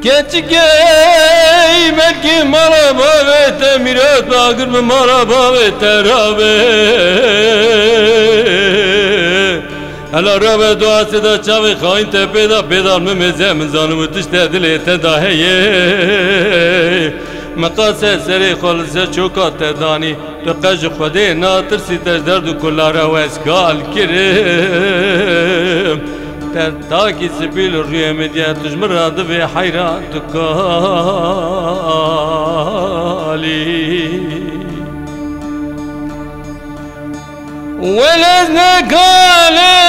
Keçikey belki maraba ve temirat bağır mı maraba ve terabe El arabe duası da çavi khain tepeda bedar mı mezemin zanımı tişte dilete daheye Mekase seri khalise çoka tedani Rıqaj khode natırsi tejderdu kullara ve eskal kirim تاكي سبيل الريمديا تجمراد في حيراتك ولزنا كالي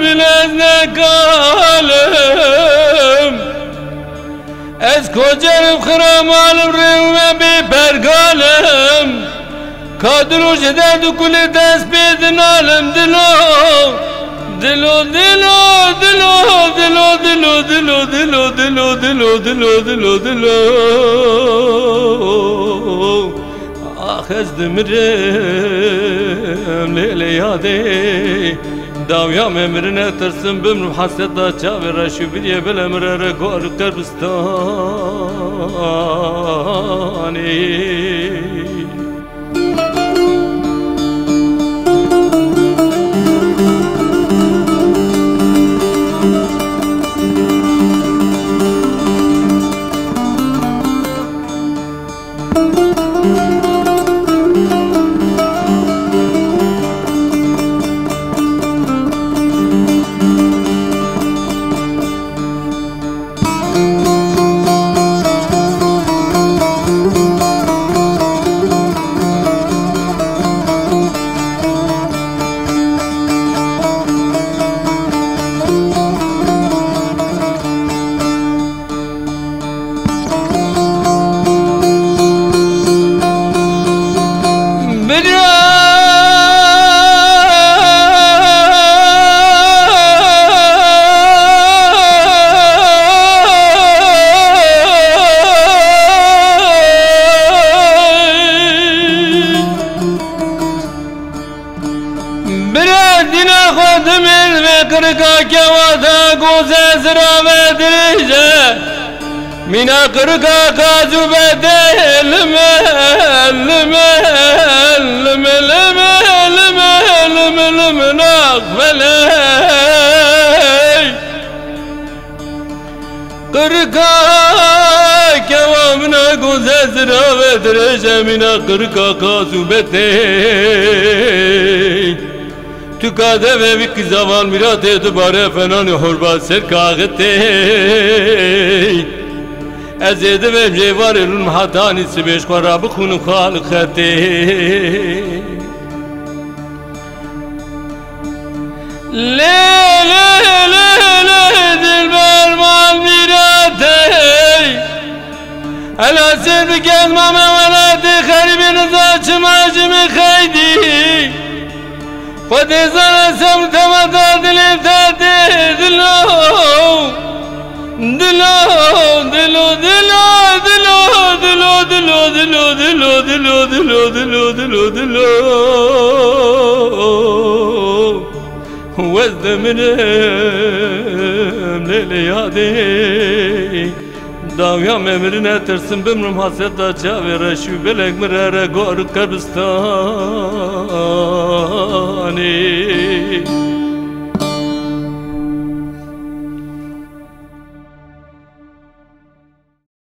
بلزنا كالم اسكو جرب خرام الريم ببرقالم Kadro jede kule dest bedin alem dilo dilo dilo dilo dilo dilo dilo dilo dilo dilo dilo dilo dilo ah ezdemirem lele yade davya memrine tersim bimru haset da çaver şübriye belemrere gor karbistani Mina kırka kazu bedel kırka kevamına guzezra vedreje mina kırka kazu bedel Tükade ve bir zaman mirate tubare fenani horba ser kağıte Ezede ve cevar elun hatani sibeş qarabı khunu khalqate Le le le le dilber mal mirate Ala sen gelmem veladi kharibin zaçım acımı khaydi Khode zara samtamada dilim tadi dilo dilo dilo دلو دلو وزد منم ليلي يادي داويا ممرنا ترسم بمرم حسيطة جاوي رشو بلك مرارة قارد كربستان